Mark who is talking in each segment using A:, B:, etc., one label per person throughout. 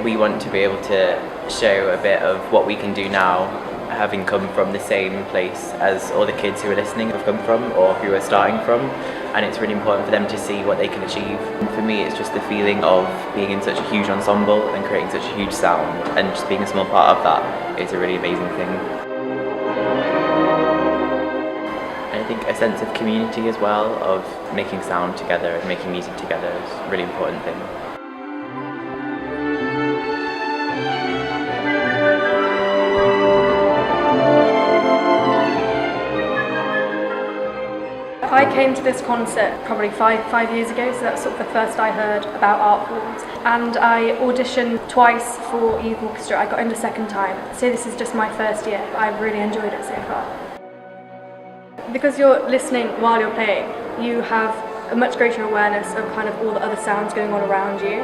A: we want to be able to show a bit of what we can do now, having come from the same place as all the kids who are listening have come from or who are starting from, and it's really important for them to see what they can achieve. And for me, it's just the feeling of being in such a huge ensemble and creating such a huge sound, and just being a small part of that is a really amazing thing. And I think a sense of community as well, of making sound together and making music together is a really important thing.
B: I came to this concert probably five years ago, so that's sort of the first I heard about art forms. And I auditioned twice for youth orchestra. I got in the second time, so this is just my first year. I've really enjoyed it so far. Because you're listening while you're playing, you have a much greater awareness of kind of all the other sounds going on around you.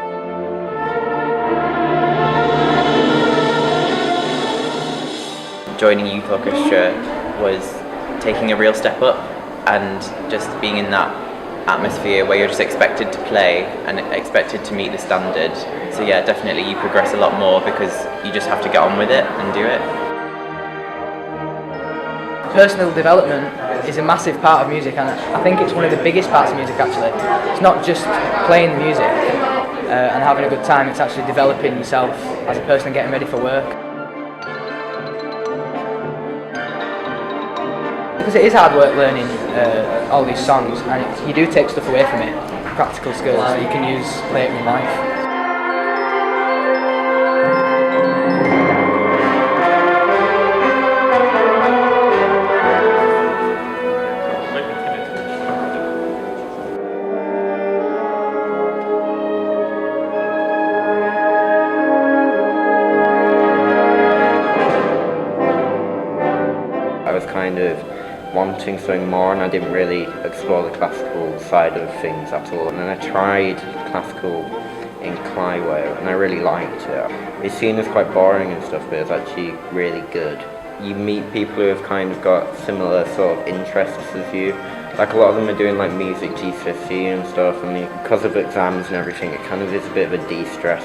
A: Joining youth orchestra was taking a real step up, and just being in that atmosphere where you're just expected to play and expected to meet the standard. So yeah, definitely you progress a lot more because you just have to get on with it and do it.
C: Personal development is a massive part of music, and I think it's one of the biggest parts of music actually. It's not just playing the music and having a good time, it's actually developing yourself as a person and getting ready for work. Because it is hard work learning all these songs, and you do take stuff away from it, practical skills that you can use later in life.
D: I was kind of wanting something more, and I didn't really explore the classical side of things at all. And then I tried classical in Clywell and I really liked it. It's seen as quite boring and stuff, but it's actually really good. You meet people who have kind of got similar sort of interests as you. Like a lot of them are doing like music GCSE and stuff, and because of exams and everything, it kind of is a bit of a de-stress.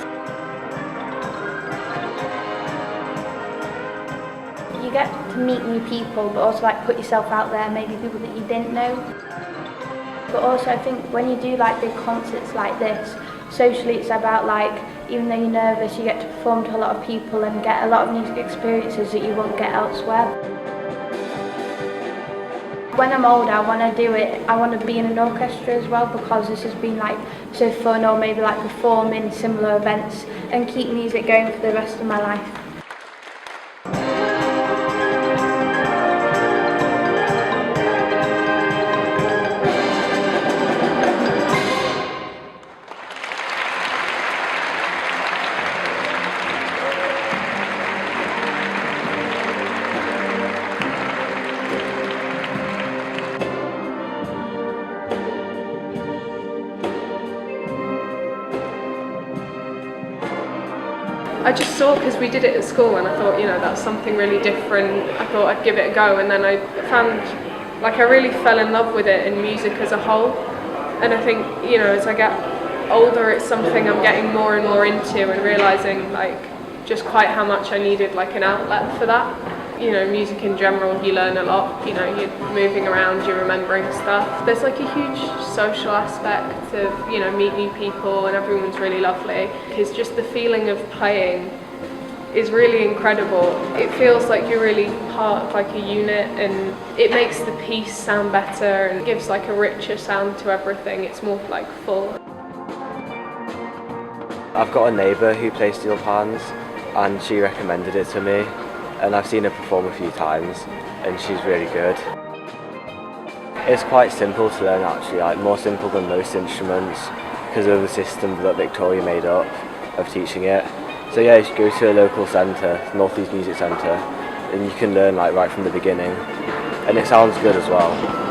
E: You get to meet new people, but also like put yourself out there, maybe people that you didn't know. But also I think when you do like big concerts like this, socially it's about like, even though you're nervous, you get to perform to a lot of people and get a lot of music experiences that you won't get elsewhere. When I'm older, I want to do it, I want to be in an orchestra as well, because this has been like so fun, or maybe like perform in similar events and keep music going for the rest of my life.
F: I just saw, because we did it at school, and I thought, you know, that's something really different. I thought I'd give it a go, and then I found, like, I really fell in love with it in music as a whole. And I think, you know, as I get older, it's something I'm getting more and more into, and realising, like, just quite how much I needed, like, an outlet for that. You know, music in general, you learn a lot. You know, you're moving around, you're remembering stuff. There's like a huge social aspect of, you know, meet new people, and everyone's really lovely. Because just the feeling of playing is really incredible. It feels like you're really part of like a unit, and it makes the piece sound better and gives like a richer sound to everything. It's more like full.
G: I've got a neighbour who plays steel pans, and she recommended it to me. And I've seen her perform a few times, and she's really good. It's quite simple to learn actually, like more simple than most instruments, because of the system that Victoria made up of teaching it. So yeah, you should go to a local centre, North East Music Centre, and you can learn like right from the beginning, and it sounds good as well.